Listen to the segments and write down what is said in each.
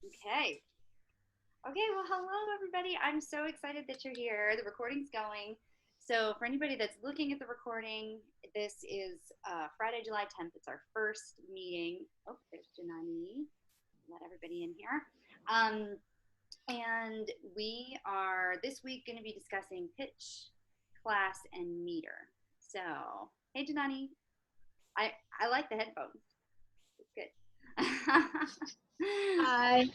Okay. Okay, well, hello everybody. I'm so excited that you're here. The recording's going. So, for anybody that's looking at the recording, this is Friday, July 10th. It's our first meeting. Oh, there's Janani. Let everybody in here. Um, and we are this week going to be discussing pitch, class, and meter. So, hey, Janani. I like the headphones. It's good. Hi.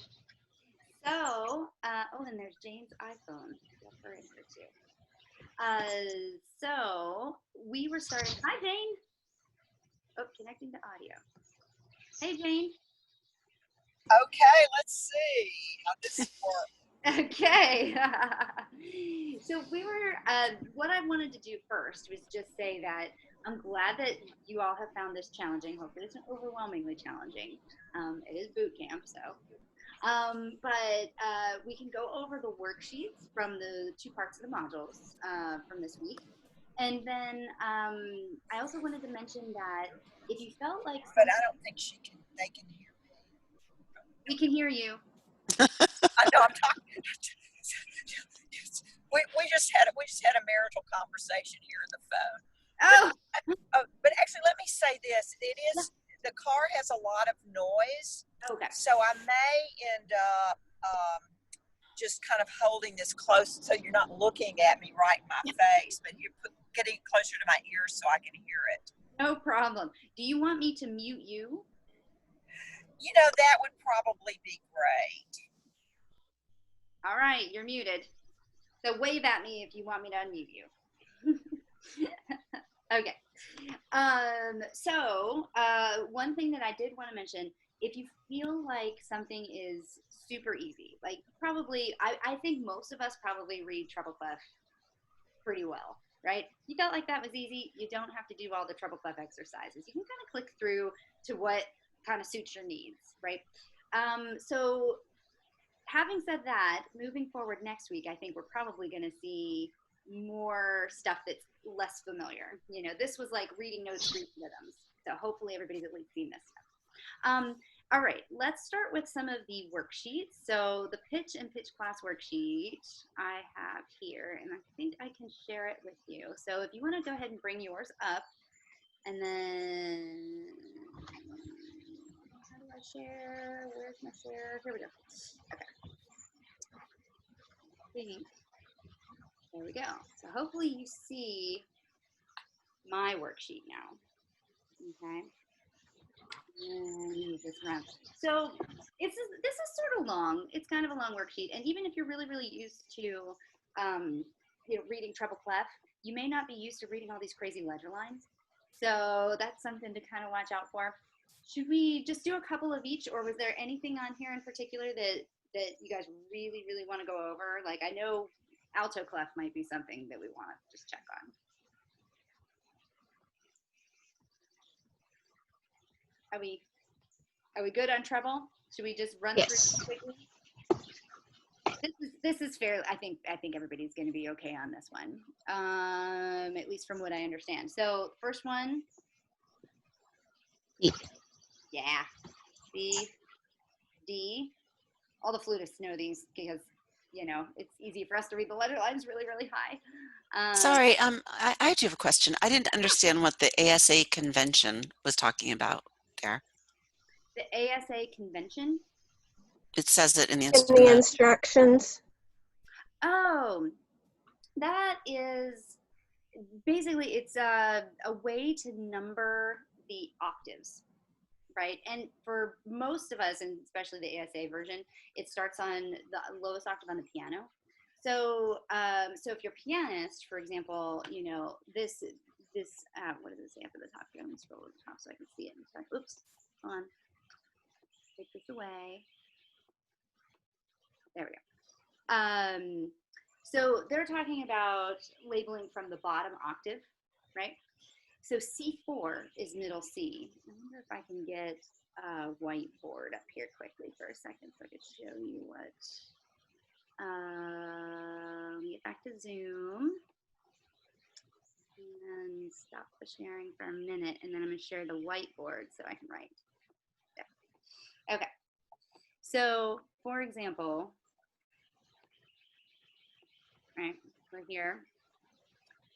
Oh, and there's Jane's iPhone. Got her in here too. So we were starting. Hi, Jane. Oh, connecting to audio. Hey, Jane. Okay, let's see how this works. Okay. So we were. What I wanted to do first was just say that I'm glad that you all have found this challenging. Hopefully, it's not overwhelmingly challenging. It is boot camp, so but we can go over the worksheets from the two parts of the modules from this week. And then I also wanted to mention that if you felt like But some, I don't think they can hear me. we can hear you. I know I'm talking. We just had a marital conversation here on the phone. Oh, But actually, let me say this: yeah. the car has a lot of noise, Okay. so I may end up just kind of holding this close so you're not looking at me right in my face, but you're getting closer to my ears so I can hear it. No problem. Do you want me to mute you? That would probably be great. All right, you're muted. So wave at me if you want me to unmute you. Okay. One thing that I did want to mention, if you feel like something is super easy, like probably, I think most of us probably read Treble Clef pretty well, right? You felt like that was easy. You don't have to do all the Treble Clef exercises. You can kind of click through to what kind of suits your needs, right? So having said that, moving forward next week, I think we're probably going to see more stuff that's less familiar. This was like reading notes, Greek rhythms. So hopefully everybody's at least seen this stuff. All right, let's start with some of the worksheets. So the pitch and pitch class worksheet I have here, and I think I can share it with you. So if you want to go ahead and bring yours up, and then how do I share? Where's my share? Here we go. Okay. There we go. So hopefully you see my worksheet now. Okay. And move this around. So this is sort of long. It's kind of a long worksheet. And even if you're really, really used to reading treble clef, you may not be used to reading all these crazy ledger lines. So that's something to kind of watch out for. Should we just do a couple of each, or was there anything on here in particular that you guys really, really want to go over? Like I know alto clef might be something that we want to just check on. Are we good on treble? Should we just run Yes. through quickly? This is fair. I think everybody's going to be okay on this one, at least from what I understand. So first one, E. yeah, B, D. All the flutists know these because it's easy for us to read the letter lines really, really high. Sorry, I do have a question. I didn't understand what the ASA convention was talking about there. The ASA convention. It says it in the instructions. Oh, that is basically it's a way to number the octaves, right? And for most of us, and especially the ASA version, it starts on the lowest octave on the piano. So if you're a pianist, for example, this what does it say up at the top here? Let me scroll to the top so I can see it. Oops, hold on. Take this away. There we go. So they're talking about labeling from the bottom octave, right? So C4 is middle C. I wonder if I can get a whiteboard up here quickly for a second so I could show you what. Let me get back to Zoom and stop the sharing for a minute, and then I'm going to share the whiteboard so I can write. There. Okay. So for example, right, we're here.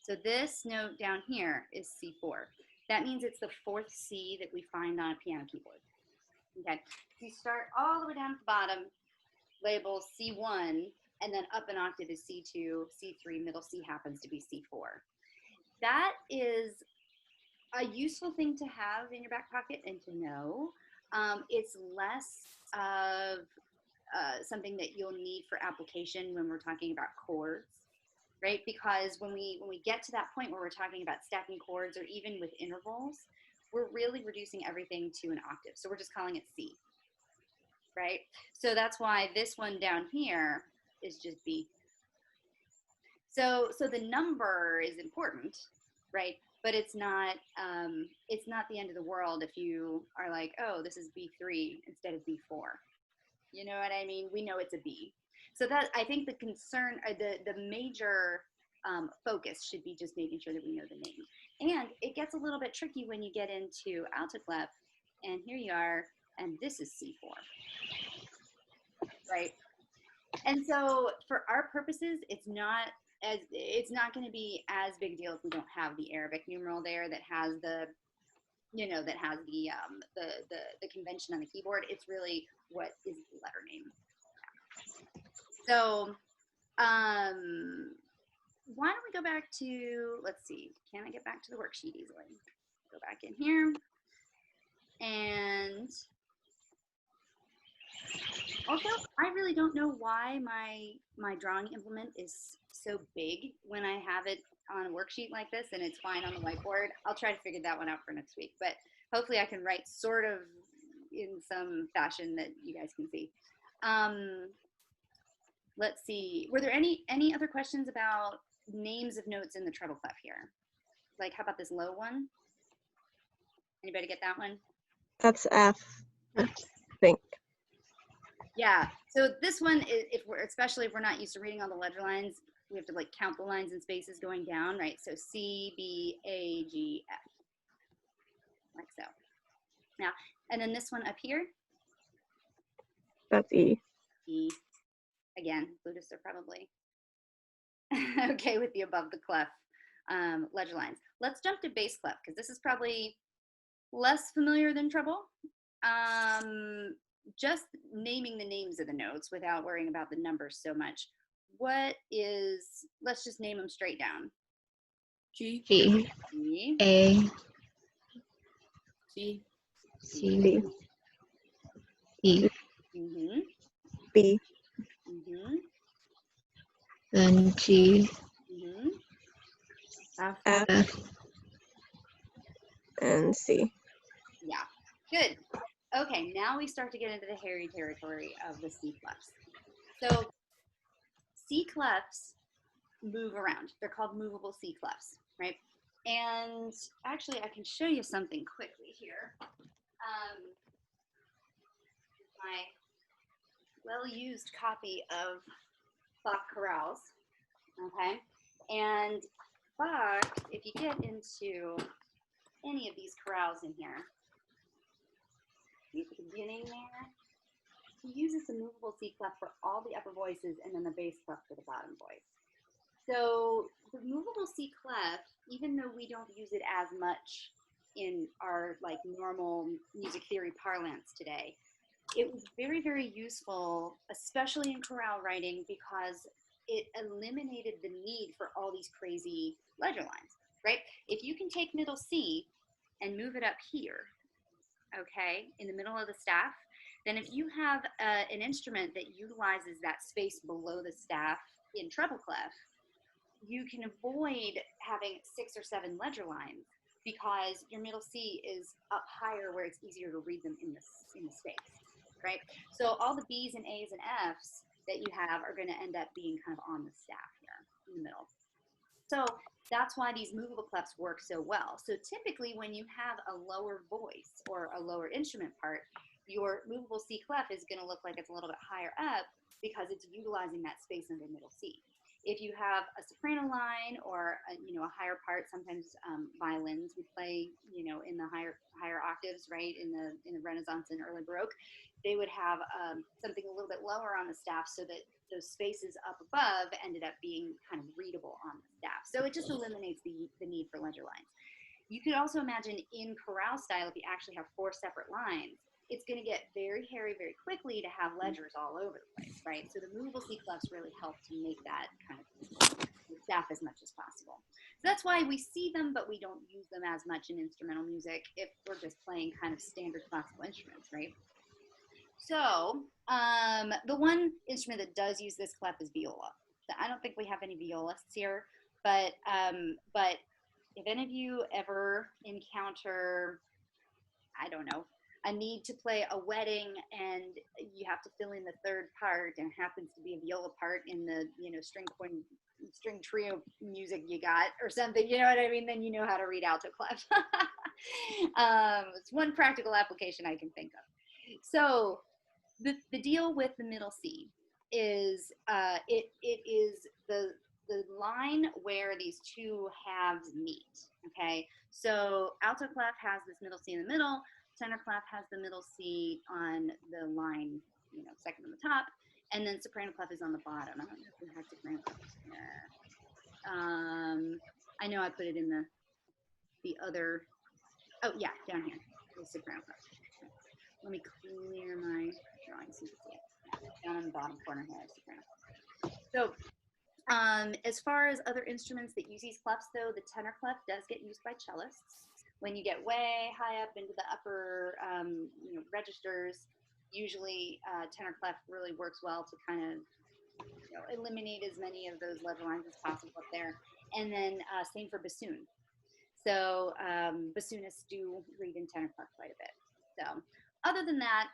So this note down here is C4. That means it's the fourth C that we find on a piano keyboard. Okay, if you start all the way down at the bottom, label C1, and then up an octave is C2, C3, middle C happens to be C4. That is a useful thing to have in your back pocket and to know. It's less of something that you'll need for application when we're talking about chords, right? Because when we get to that point where we're talking about stacking chords or even with intervals, we're really reducing everything to an octave. So we're just calling it C, right? So that's why this one down here is just B. So the number is important, right? But it's not the end of the world if you are like, oh, this is B3 instead of B4. You know what I mean? We know it's a B. So that, I think the concern, or the major focus should be just making sure that we know the name. And it gets a little bit tricky when you get into alto clef, and here you are, and this is C4, right? And so for our purposes, it's not going to be as big a deal if we don't have the Arabic numeral there that has the, you know, that has the convention on the keyboard. It's really what is the letter name. So why don't we go back to, let's see, can I get back to the worksheet easily? Go back in here. And also, I really don't know why my drawing implement is so big when I have it on a worksheet like this and it's fine on the whiteboard. I'll try to figure that one out for next week, but hopefully I can write sort of in some fashion that you guys can see. Let's see, were there any other questions about names of notes in the treble clef here? Like, how about this low one? Anybody get that one? That's F, I think. Yeah, so this one, especially if we're not used to reading all the ledger lines, we have to like count the lines and spaces going down, right? So C, B, A, G, F, like so. Now, and then this one up here, That's E. E. Again, flutists are probably okay with the above the clef ledger lines. Let's jump to bass clef, because this is probably less familiar than treble. Just naming the names of the notes without worrying about the numbers so much. What is, let's just name them straight down. G, G. G, A. C, C. D, E. mm-hmm, B. mm-hmm, Then G. mm-hmm. F, F. And C. Yeah, good. Okay, now we start to get into the hairy territory of the C clefs. So C clefs move around. They're called movable C clefs, right? And actually, I can show you something quickly here. My well-used copy of Bach chorales, okay? And Bach, if you get into any of these chorales in here, at the beginning there, he uses the movable C clef for all the upper voices and then the bass clef for the bottom voice. So the movable C clef, even though we don't use it as much in our like normal music theory parlance today, it was very, very useful, especially in chorale writing, because it eliminated the need for all these crazy ledger lines, right? If you can take middle C and move it up here, okay, in the middle of the staff, then if you have an instrument that utilizes that space below the staff in treble clef, you can avoid having 6 or 7 ledger lines because your middle C is up higher where it's easier to read them in the space, right? So all the B's and A's and F's that you have are going to end up being kind of on the staff here in the middle. So that's why these movable clefs work so well. So typically when you have a lower voice or a lower instrument part, your movable C clef is going to look like it's a little bit higher up because it's utilizing that space under middle C. If you have a soprano line or a higher part, sometimes violins would play in the higher octaves, right, in the Renaissance and early Baroque. They would have something a little bit lower on the staff so that those spaces up above ended up being kind of readable on the staff. So it just eliminates the need for ledger lines. You could also imagine in chorale style, if you actually have 4 separate lines, it's going to get very hairy very quickly to have ledgers all over the place, right? So the movable C clefs really help to make that kind of staff as much as possible. So that's why we see them, but we don't use them as much in instrumental music if we're just playing kind of standard classical instruments, right? So the one instrument that does use this clef is viola. So I don't think we have any violists here, but if any of you ever encounter, I don't know, a need to play a wedding and you have to fill in the third part and it happens to be a viola part in the string trio music you got or something, you know what I mean, then you know how to read alto clef. It's one practical application I can think of. So the deal with the middle C is it is the line where these two halves meet, okay? So alto clef has this middle C in the middle, tenor clef has the middle C on the line, second on the top, and then soprano clef is on the bottom. I don't know if we have soprano clef there. I know I put it in the other, oh yeah, down here, the soprano clef. Let me clear my drawing so you can see it. Down in the bottom corner here, soprano. So as far as other instruments that use these clefs, though, the tenor clef does get used by cellists. When you get way high up into the upper registers, usually tenor clef really works well to kind of eliminate as many of those ledger lines as possible up there. And then same for bassoon. So bassoonists do read in tenor clef quite a bit. So other than that,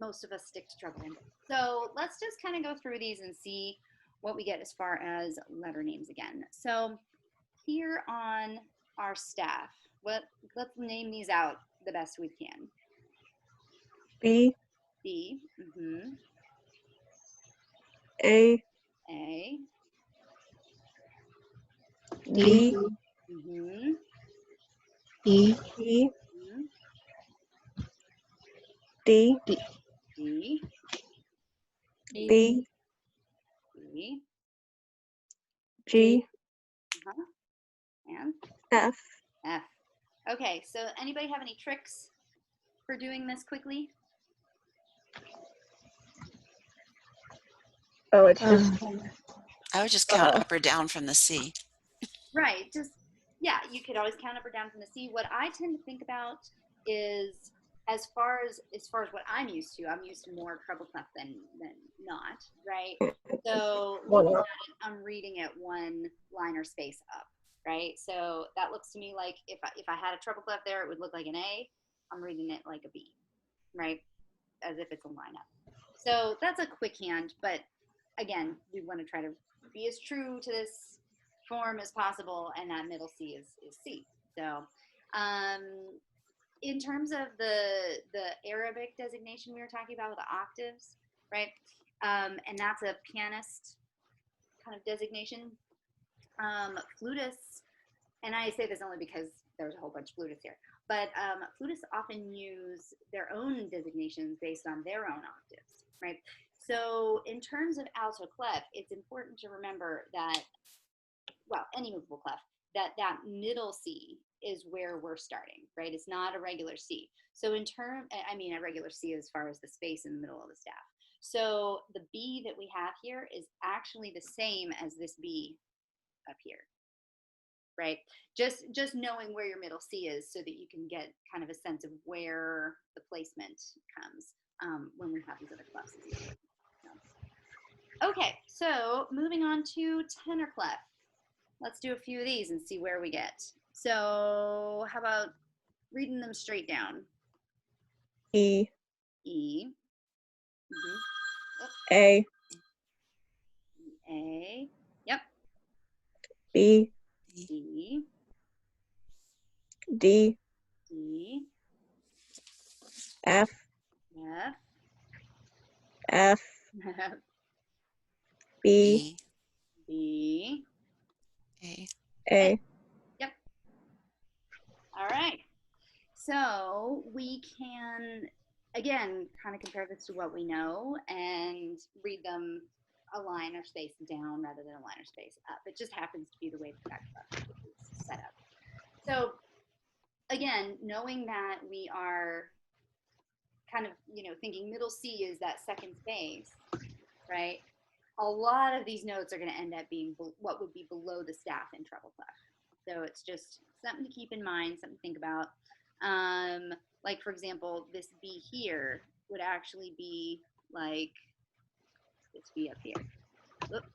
most of us stick to treble. So let's just kind of go through these and see what we get as far as letter names again. So here on our staff, let's name these out the best we can. B, B, A, A, D, E, E, D, D, B, E, G, and F. F. Okay, so anybody have any tricks for doing this quickly? Oh, it's just I would just count up or down from the C. Right, yeah, you could always count up or down from the C. What I tend to think about is as far as what I'm used to more treble clef than not, right? So looking at it, I'm reading it one line or space up, right? So that looks to me like if I had a treble clef there, it would look like an A. I'm reading it like a B, right? As if it's a line up. So that's a quick hand, but again, we want to try to be as true to this form as possible, and that middle C is C. So in terms of the Arabic designation we were talking about with the octaves, right? And that's a pianist kind of designation. Flutists, and I say this only because there's a whole bunch of flutists here, but flutists often use their own designations based on their own octaves, right? So in terms of alto clef, it's important to remember that, well, any movable clef, that middle C is where we're starting, right? It's not a regular C. So a regular C as far as the space in the middle of the staff. So the B that we have here is actually the same as this B up here, right? Just knowing where your middle C is so that you can get kind of a sense of where the placement comes when we have these other clefs. Okay, so moving on to tenor clef. Let's do a few of these and see where we get. So how about reading them straight down? E, E, A, A, yep, B, D, D, D, F, F, F, B, B, B. A. A. All right. So we can, again, kind of compare this to what we know and read them a line or space down rather than a line or space up. It just happens to be the way the fact book is set up. So again, knowing that we are kind of, thinking middle C is that second space, right? A lot of these notes are going to end up being what would be below the staff in treble clef. So it's just something to keep in mind, something to think about. Like, for example, this B here would actually be like this B up here. Oop,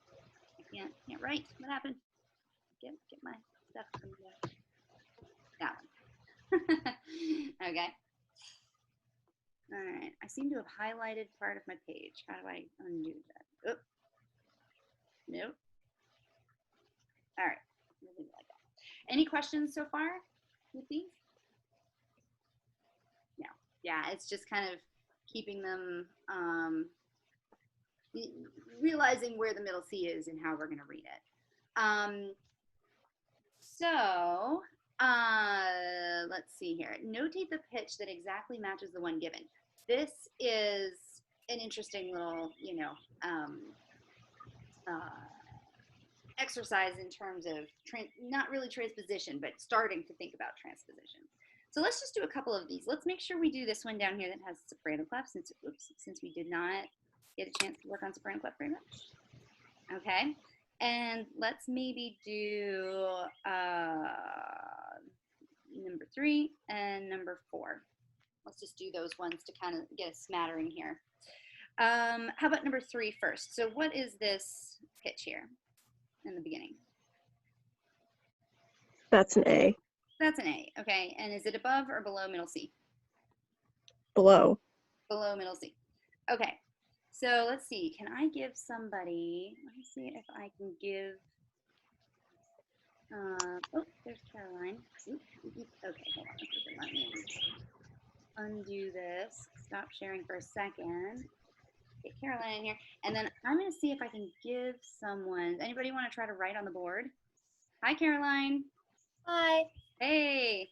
I can't write. What happened? Get my stuff from there. That one. Okay. All right. I seem to have highlighted part of my page. How do I undo that? Oop. Nope. All right. We'll leave it like that. Any questions so far with these? No. Yeah, it's just kind of keeping them, realizing where the middle C is and how we're going to read it. So let's see here. Notate the pitch that exactly matches the one given. This is an interesting little, exercise in terms of not really transposition, but starting to think about transposition. So let's just do a couple of these. Let's make sure we do this one down here that has soprano clef, since we did not get a chance to work on soprano clef very much. Okay, and let's maybe do number 3 and number 4. Let's just do those ones to kind of get a smattering here. How about number 3 first? So what is this pitch here in the beginning? That's an A. That's an A, okay. And is it above or below middle C? Below. Below middle C. Okay, so let's see. Can I give somebody, let me see if I can give, oh, there's Caroline. Okay, hold on. Let me undo this. Stop sharing for a second. Get Caroline in here. And then I'm going to see if I can give someone, anybody want to try to write on the board? Hi, Caroline. Hi. Hey,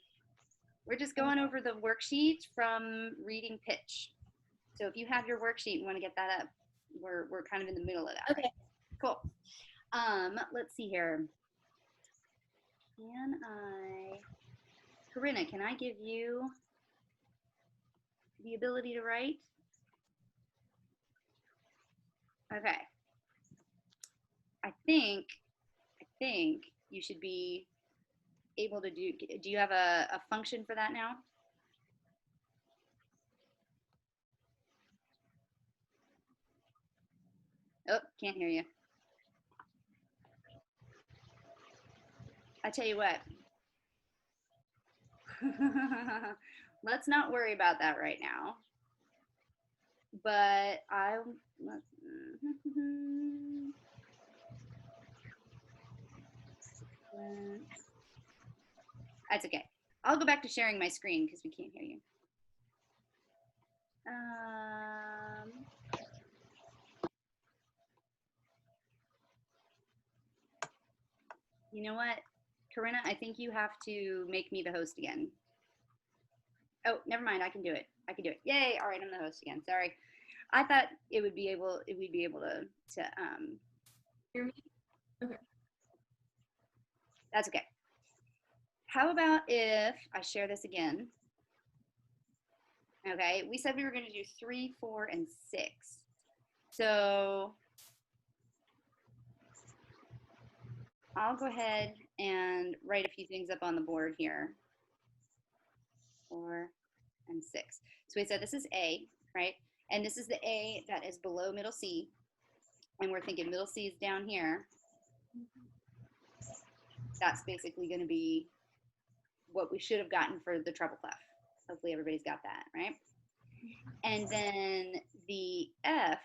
we're just going over the worksheet from reading pitch. So if you have your worksheet and want to get that up, we're kind of in the middle of that. Okay. Right? Cool. Let's see here. Corinna, can I give you the ability to write? Okay. I think you should be able to do you have a function for that now? Oh, can't hear you. I tell you what. Let's not worry about that right now. But that's okay. I'll go back to sharing my screen because we can't hear you. You know what, Corinna, I think you have to make me the host again. Oh, never mind. I can do it. Yay. All right. I'm the host again. Sorry. I thought we'd be able to Hear me? Okay. That's okay. How about if I share this again? Okay. We said we were going to do 3, 4, and 6. So I'll go ahead and write a few things up on the board here. 4 and 6. So we said this is A, right? And this is the A that is below middle C. And we're thinking middle C is down here. That's basically going to be what we should have gotten for the treble clef. Hopefully everybody's got that, right? And then the F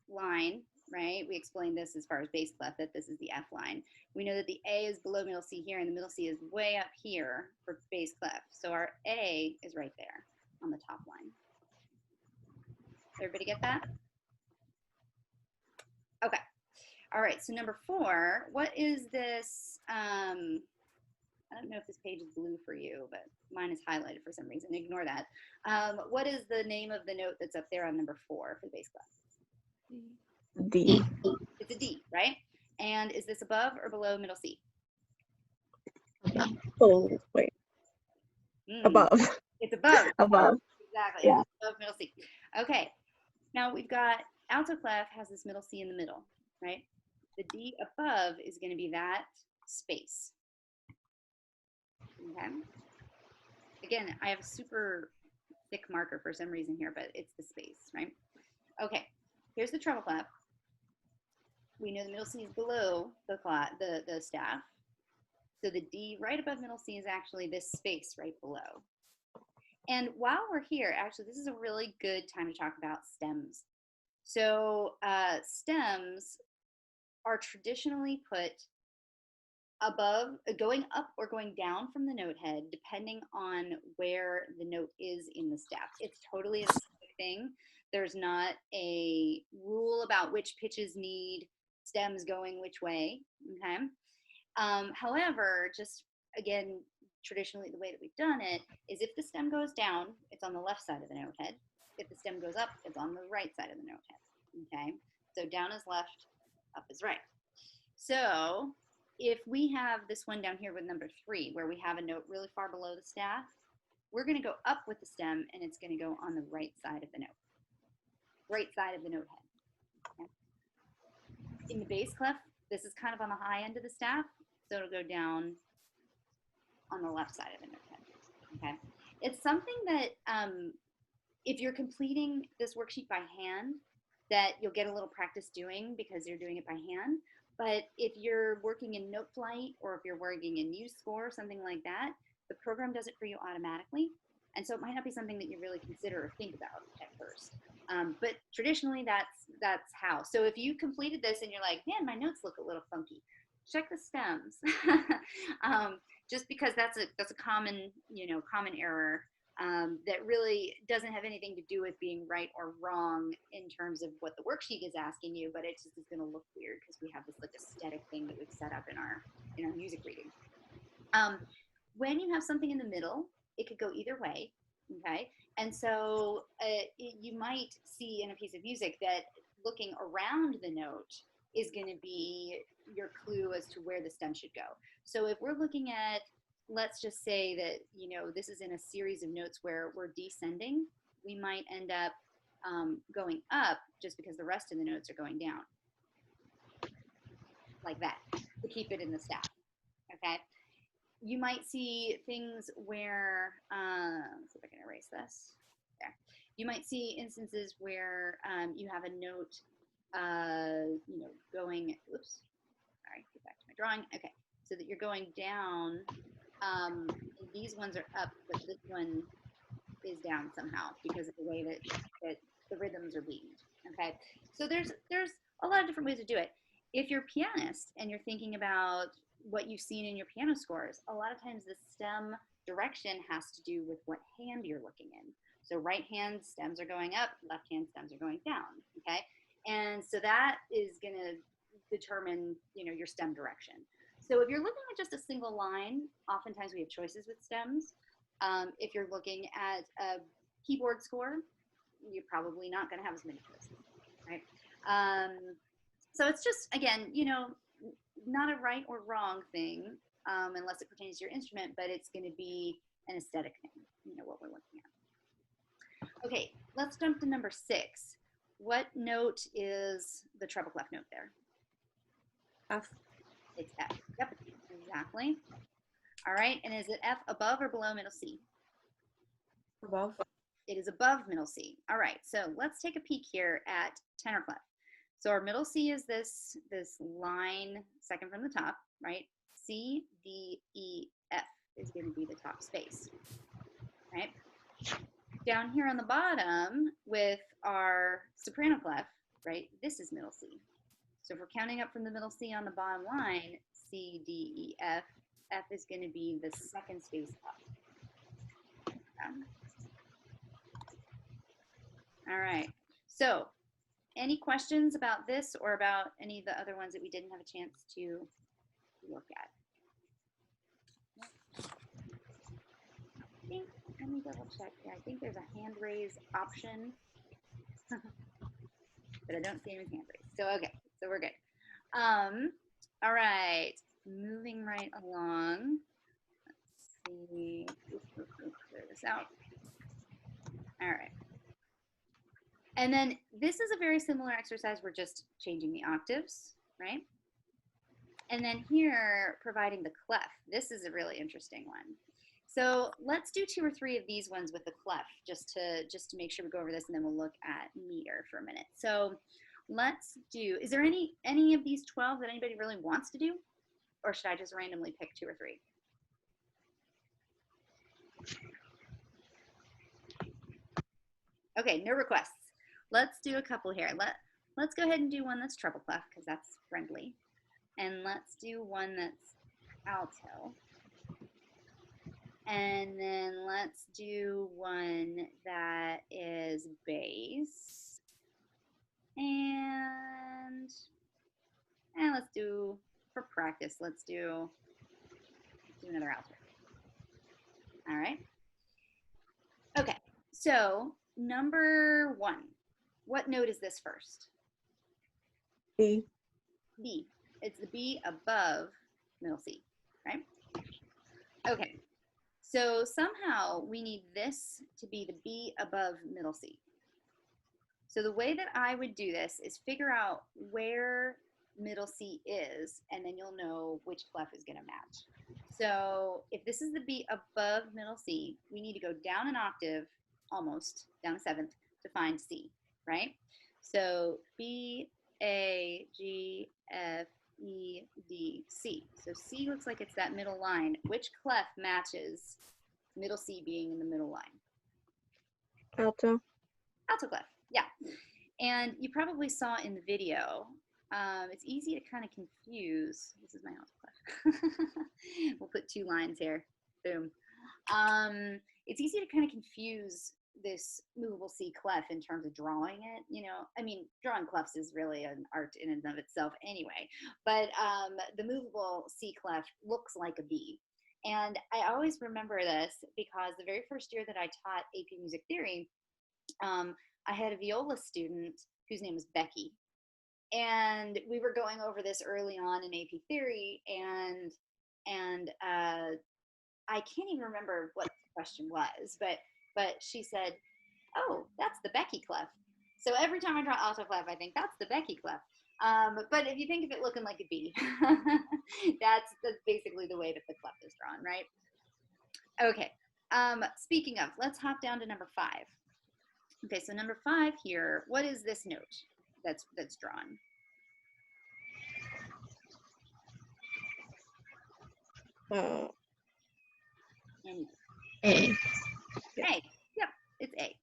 line, right? We explained this as far as bass clef, that this is the F line. We know that the A is below middle C here, and the middle C is way up here for bass clef. So our A is right there on the top line. Everybody get that? Okay. All right, so number 4, what is this? I don't know if this page is blue for you, but mine is highlighted for some reason. Ignore that. What is the name of the note that's up there on number 4 for the bass clef? D. It's a D, right? And is this above or below middle C? Oh, wait. Mm, Above. It's above. Above. Exactly. Yeah. It's above middle C. Okay. Now we've got alto clef has this middle C in the middle, right? The D above is going to be that space. Okay. Again, I have a super thick marker for some reason here, but it's the space, right? Okay. Here's the treble clef. We know the middle C is below the staff. So the D right above middle C is actually this space right below. And while we're here, actually, this is a really good time to talk about stems. So stems are traditionally put above, going up or going down from the note head, depending on where the note is in the staff. It's totally a specific thing. There's not a rule about which pitches need stems going which way, okay? However, just again, traditionally the way that we've done it is if the stem goes down, it's on the left side of the note head. If the stem goes up, it's on the right side of the note head, okay? So down is left, up is right. So if we have this one down here with number 3, where we have a note really far below the staff, we're gonna go up with the stem and it's gonna go on the right side of the note. Right side of the note head. Okay? In the bass clef, this is kind of on the high end of the staff, so it'll go down on the left side of the note head. Okay, it's something that if you're completing this worksheet by hand, that you'll get a little practice doing because you're doing it by hand. But if you're working in Noteflight or if you're working in MuseScore, something like that, the program does it for you automatically. And so it might not be something that you really consider or think about at first. But traditionally, that's how. So if you completed this and you're like, man, my notes look a little funky, check the stems. Just because that's a common, common error that really doesn't have anything to do with being right or wrong in terms of what the worksheet is asking you, but it just is going to look weird because we have this like aesthetic thing that we've set up in our music reading. When you have something in the middle, it could go either way, okay? And so you might see in a piece of music that looking around the note is going to be your clue as to where the stem should go. So if we're looking at, let's just say that, this is in a series of notes where we're descending, we might end up going up just because the rest of the notes are going down. Like that, to keep it in the staff, okay? You might see things where, let's see if I can erase this. There. You might see instances where you have a note, going, oops, sorry, get back to my drawing. Okay, so that you're going down, these ones are up, but this one is down somehow because of the way that the rhythms are beaten, okay? So there's a lot of different ways to do it. If you're a pianist and you're thinking about what you've seen in your piano scores, a lot of times the stem direction has to do with what hand you're looking in. So right hand stems are going up, left hand stems are going down, okay? And so that is gonna determine, your stem direction. So if you're looking at just a single line, oftentimes we have choices with stems. If you're looking at a keyboard score, you're probably not gonna have as many choices, right? So it's just, again, not a right or wrong thing unless it pertains to your instrument, but it's going to be an aesthetic thing, what we're looking at. Okay, let's jump to number 6. What note is the treble clef note there? F. It's F. Yep, exactly. All right, and is it F above or below middle C? Above. It is above middle C. All right, so let's take a peek here at tenor clef. So our middle C is this line second from the top, right? C, D, E, F is going to be the top space, right? Down here on the bottom with our soprano clef, right? This is middle C. So if we're counting up from the middle C on the bottom line, C, D, E, F, F is going to be the second space up. All right, so any questions about this or about any of the other ones that we didn't have a chance to look at? Let me double check here. I think there's a hand raise option, but I don't see any hand raise. So, okay, so we're good. All right, moving right along. Let's see, clear this out. All right. And then this is a very similar exercise. We're just changing the octaves, right? And then here, providing the clef. This is a really interesting one. So let's do 2 or 3 of these ones with the clef, just to make sure we go over this, and then we'll look at meter for a minute. So let's do, is there any of these 12 that anybody really wants to do? Or should I just randomly pick 2 or 3? Okay, no requests. Let's do a couple here. Let's go ahead and do one that's treble clef, because that's friendly. And let's do one that's alto. And then let's do one that is bass. And let's do, for practice, let's do another alto. All right. Okay, so number 1. What note is this first? B. B. It's the B above middle C, right? Okay, so somehow we need this to be the B above middle C. So the way that I would do this is figure out where middle C is, and then you'll know which clef is going to match. So if this is the B above middle C, we need to go down an octave, almost down a 7th, to find C, right? So B, A, G, F, E, D, C. So C looks like it's that middle line. Which clef matches middle C being in the middle line? Alto. Alto clef, yeah. And you probably saw in the video, it's easy to kind of confuse. This is my alto clef. We'll put 2 lines here. Boom. It's easy to kind of confuse this movable C clef in terms of drawing it. You know, I mean, drawing clefs is really an art in and of itself anyway. But the movable C clef looks like a B. And I always remember this because the very first year that I taught AP Music Theory, I had a viola student whose name was Becky. And we were going over this early on in AP Theory, and I can't even remember what the question was, but she said, "Oh, that's the Becky clef." So every time I draw alto clef, I think that's the Becky clef. But if you think of it looking like a B, that's basically the way that the clef is drawn, right? Okay. Speaking of, let's hop down to number 5. Okay, so number 5 here, what is this note that's drawn? A. A. Yep, it's A.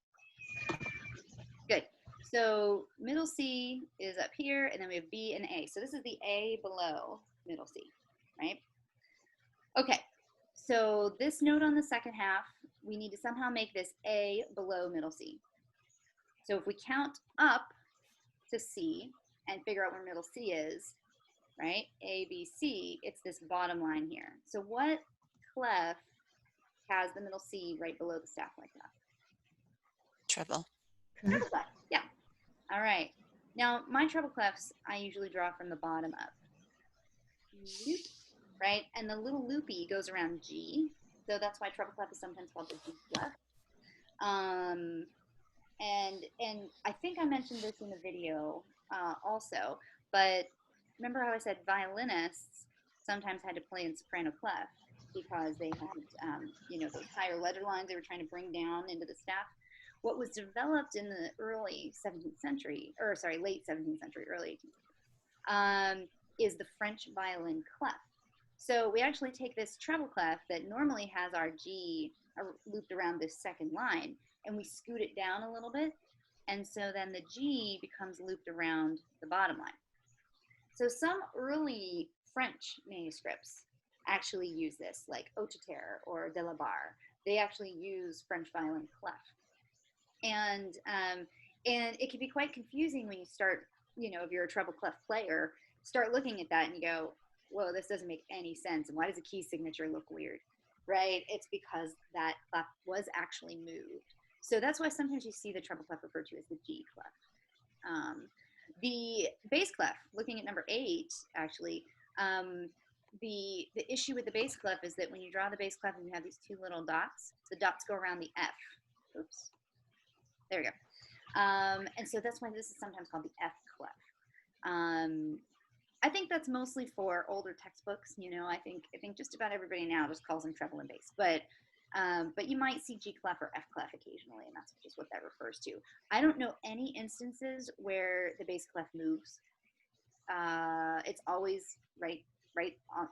Good. So middle C is up here, and then we have B and A. So this is the A below middle C, right? Okay. So this note on the second half, we need to somehow make this A below middle C. So if we count up to C and figure out where middle C is, right? A, B, C, it's this bottom line here. So what clef has the middle C right below the staff like that? Treble. Treble clef, yeah. All right. Now, my treble clefs, I usually draw from the bottom up. Loop, right? And the little loopy goes around G. So that's why treble clef is sometimes called the G clef. And I think I mentioned this in the video also, but remember how I said violinists sometimes had to play in soprano clef because they had, you know, those higher letter lines they were trying to bring down into the staff. What was developed in the early 17th century, or sorry, late 17th century, early 18th, is the French violin clef. So we actually take this treble clef that normally has our G looped around this second line, and we scoot it down a little bit, and so then the G becomes looped around the bottom line. So some early French manuscripts actually use this, like Hauteterre or Delabarre. They actually use French violin clef. And And it can be quite confusing when you start, if you're a treble clef player, start looking at that and you go, whoa, this doesn't make any sense. And why does a key signature look weird, right? It's because that clef was actually moved. So that's why sometimes you see the treble clef referred to as the G clef. The bass clef, looking at number 8, actually, the issue with the bass clef is that when you draw the bass clef and you have these 2 little dots, the dots go around the F. Oops. There we go. And so that's why this is sometimes called the F clef. I think that's mostly for older textbooks. I think just about everybody now just calls them treble and bass. But you might see G clef or F clef occasionally, and that's just what that refers to. I don't know any instances where the bass clef moves. It's always right on,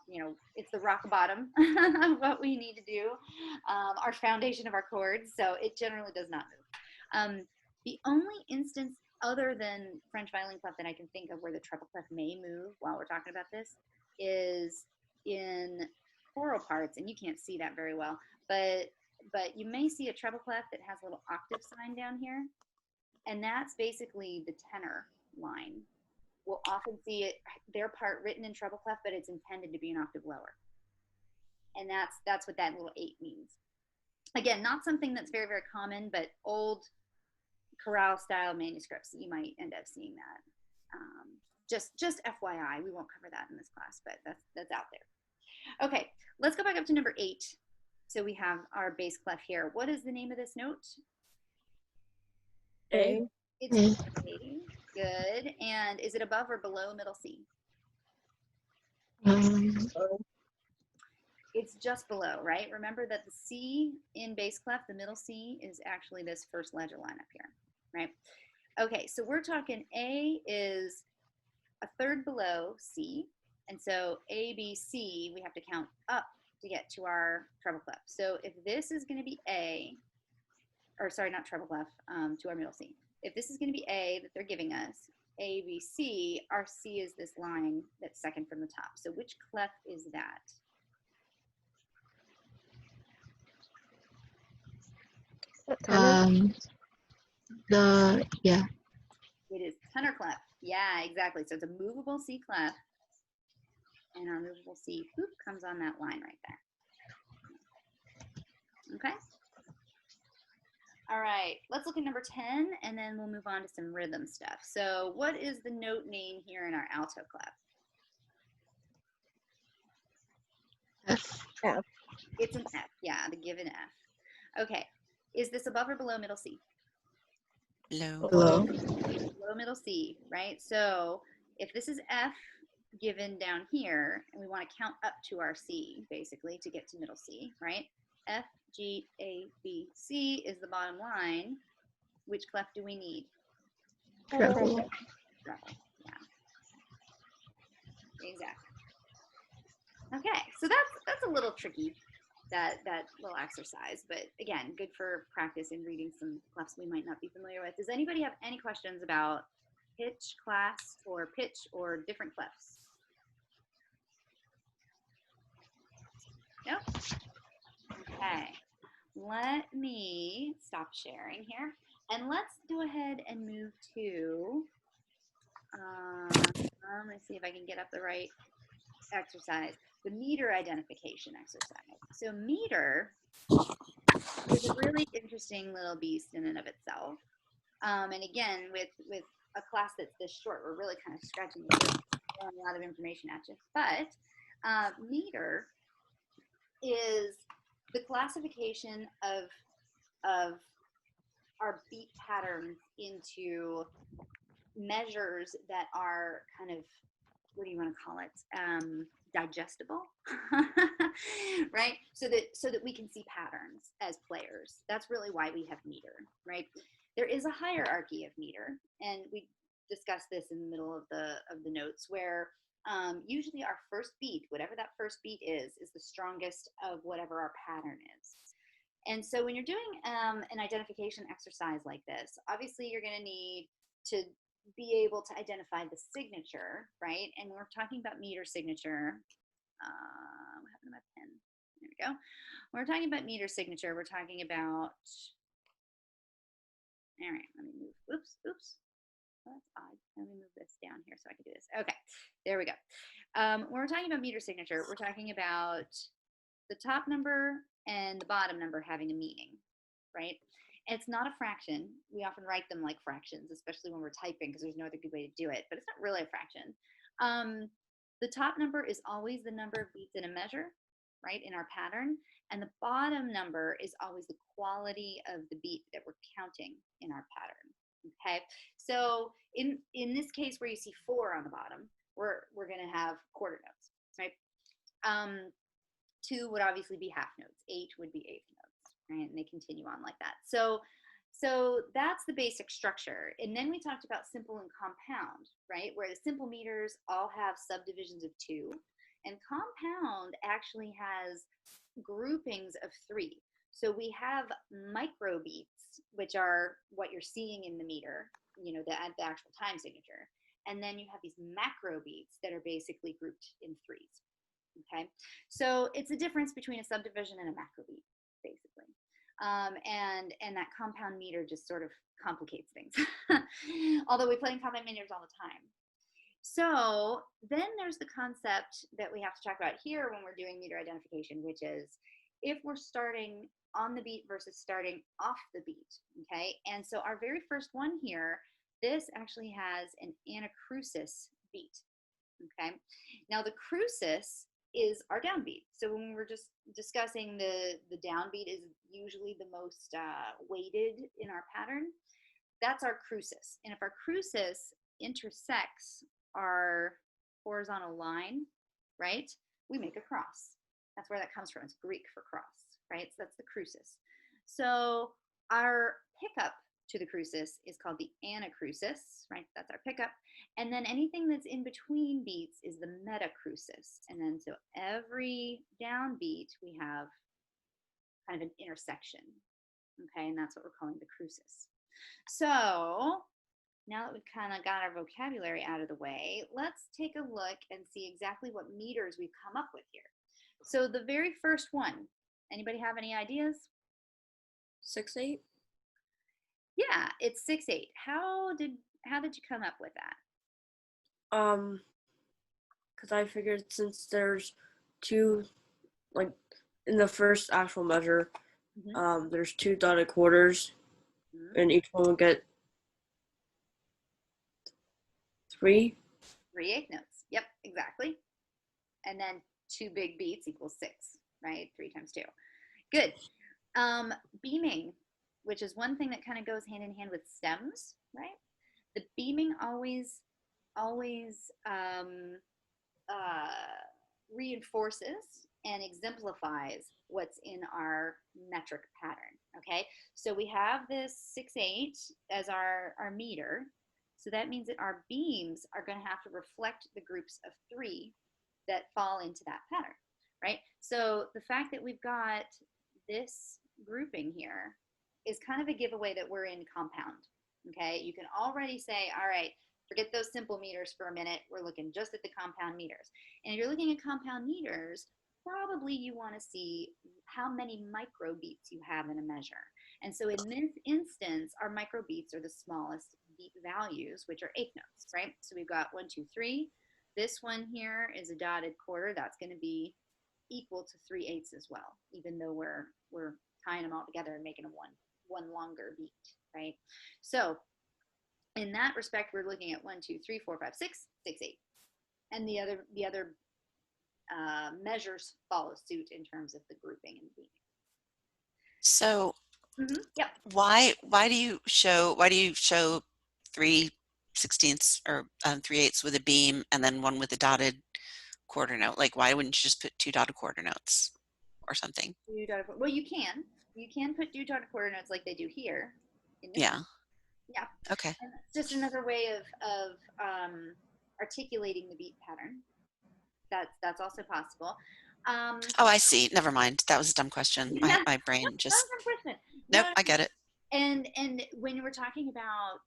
it's the rock bottom of what we need to do, our foundation of our chords. So it generally does not move. The only instance other than French violin clef that I can think of where the treble clef may move while we're talking about this is in choral parts, and you can't see that very well, but you may see a treble clef that has a little octave sign down here, and that's basically the tenor line. We'll often see their part written in treble clef, but it's intended to be an octave lower, and that's what that little 8 means. Again, not something that's very, very common, but old chorale style manuscripts, you might end up seeing that. Just FYI, we won't cover that in this class, but that's out there. Okay, let's go back up to number 8. So we have our bass clef here. What is the name of this note? A. It's A. Good. And is it above or below middle C? It's just below, right? Remember that the C in bass clef, the middle C, is actually this first ledger line up here, right? Okay, so we're talking A is a third below C, and so A, B, C, we have to count up to get to our treble clef. So if this is going to be A, or sorry, not treble clef, to our middle C. If this is going to be A that they're giving us, A, B, C, our C is this line that's second from the top. So which clef is that? Tenor. Yeah. It is tenor clef. Yeah, exactly. So it's a movable C clef, and our movable C comes on that line right there. Okay. All right, let's look at number 10, and then we'll move on to some rhythm stuff. So what is the note name here in our alto clef? F. F. It's an F, yeah, the given F. Okay, is this above or below middle C? Low. Below. Below middle C, right? So if this is F given down here, and we want to count up to our C, basically, to get to middle C, right? F, G, A, B, C is the bottom line. Which clef do we need? Treble. Treble, yeah. Exactly. Okay, so that's a little tricky, that little exercise, but again, good for practice in reading some clefs we might not be familiar with. Does anybody have any questions about pitch class or pitch or different clefs? Nope. Okay, let me stop sharing here, and let's go ahead and move to, let me see if I can get up the right exercise, the meter identification exercise. So meter is a really interesting little beast in and of itself. And again, with a class that's this short, we're really kind of scratching the surface, throwing a lot of information at you. But meter is the classification of our beat patterns into measures that are kind of, what do you want to call it? Digestible, right? So that we can see patterns as players. That's really why we have meter, right? There is a hierarchy of meter, and we discussed this in the middle of the notes, where usually our first beat, whatever that first beat is the strongest of whatever our pattern is. And so when you're doing an identification exercise like this, obviously you're going to need to be able to identify the signature, right? And we're talking about meter signature. What happened to my pen? There we go. When we're talking about meter signature, we're talking about All right, let me move. Oops. Oh, that's odd. Let me move this down here so I can do this. Okay, there we go. When we're talking about meter signature, we're talking about the top number and the bottom number having a meaning, right? And it's not a fraction. We often write them like fractions, especially when we're typing, because there's no other good way to do it, but it's not really a fraction. The top number is always the number of beats in a measure, right, in our pattern. And the bottom number is always the quality of the beat that we're counting in our pattern. Okay, so in this case where you see 4 on the bottom, we're going to have quarter notes, right? 2 would obviously be half notes. 8 would be eighth notes, right? And they continue on like that. So that's the basic structure. And then we talked about simple and compound, right? Where the simple meters all have subdivisions of 2, and compound actually has groupings of 3. So we have microbeats, which are what you're seeing in the meter, you know, the actual time signature. And then you have these macro beats that are basically grouped in 3s. Okay, so it's a difference between a subdivision and a macro beat, basically. And that compound meter just sort of complicates things. Although we play in compound meters all the time. So then there's the concept that we have to talk about here when we're doing meter identification, which is if we're starting on the beat versus starting off the beat, okay? And so our very first one here, this actually has an anacrusis beat, okay? Now the crucis is our downbeat. So when we were just discussing the downbeat is usually the most weighted in our pattern, that's our crucis. And if our crucis intersects our horizontal line, right, we make a cross. That's where that comes from. It's Greek for cross, right? So that's the crucis. So our pickup to the crucis is called the anacrusis, right? That's our pickup. And then anything that's in between beats is the metacrucis. And then so every downbeat we have kind of an intersection, okay? And that's what we're calling the crucis. So now that we've kind of got our vocabulary out of the way, let's take a look and see exactly what meters we've come up with here. So the very first one, anybody have any ideas? 6/8. Yeah, it's 6/8. How did you come up with that? Because I figured since there's 2, like in the first actual measure, there's 2 dotted quarters, and each one will get 3. 3 eighth notes. Yep, exactly. And then 2 big beats equals 6, right? 3 times 2. Good. Beaming, which is one thing that kind of goes hand in hand with stems, right? The beaming always reinforces and exemplifies what's in our metric pattern, okay? So we have this 6/8 as our meter. So that means that our beams are going to have to reflect the groups of 3 that fall into that pattern, right? So the fact that we've got this grouping here is kind of a giveaway that we're in compound, okay? You can already say, all right, forget those simple meters for a minute. We're looking just at the compound meters. And if you're looking at compound meters, probably you want to see how many microbeats you have in a measure. And so in this instance, our microbeats are the smallest beat values, which are eighth notes, right? So we've got 1, 2, 3. This one here is a dotted quarter. That's going to be equal to 3/8 as well, even though we're tying them all together and making them one longer beat, right? So in that respect, we're looking at 1, 2, 3, 4, 5, 6, 6/8, and the other measures follow suit in terms of the grouping and beating. So Yep. why do you show 3/16 or 3/8 with a beam and then one with a dotted quarter note? Like, why wouldn't you just put 2 dotted quarter notes or something? Well, you can put 2 dotted quarter notes like they do here. Yeah. Yeah. Okay. And that's just another way of articulating the beat pattern. That's also possible. Oh, I see. Never mind. That was a dumb question. My brain just. Nope, I get it. And when we're talking about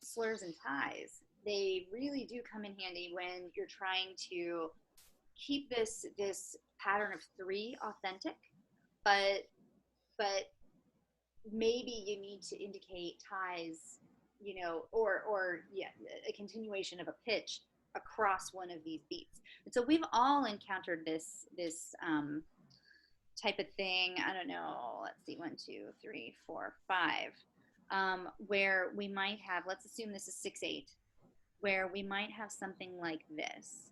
slurs and ties, they really do come in handy when you're trying to keep this pattern of 3 authentic, but maybe you need to indicate ties, you know, or yeah, a continuation of a pitch across one of these beats. And so we've all encountered this type of thing. I don't know. Let's see, 1, 2, 3, 4, 5, where we might have. Let's assume this is 6/8, where we might have something like this.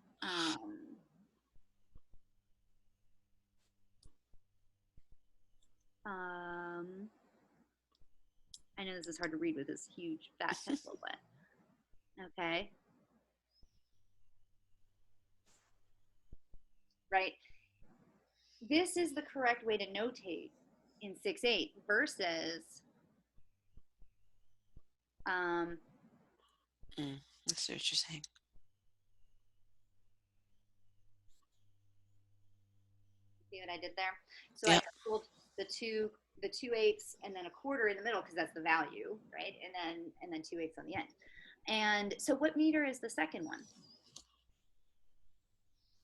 I know this is hard to read with this huge fat pencil, but okay. Right? This is the correct way to notate in 6/8 versus I see what you're saying. see what I did there? So Yep. I pulled the 2/8 and then a quarter in the middle because that's the value, right? And then 2/8 on the end. And so what meter is the second one?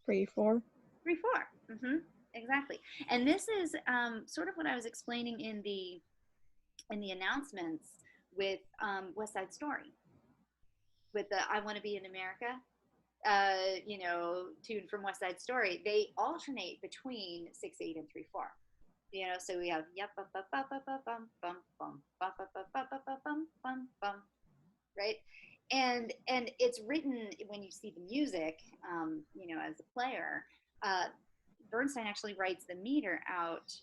3/4. 3/4. Exactly. And this is sort of what I was explaining in the announcements with West Side Story, with the "I Want to Be in America," you know, tune from West Side Story. They alternate between 6/8 and 3/4. You know, so we have yep, bum, bum, bum, bum, bum, bum, bum, bum, bum, bum, bum, bum, bum, bum, bum, right? And it's written when you see the music, you know, as a player. Bernstein actually writes the meter out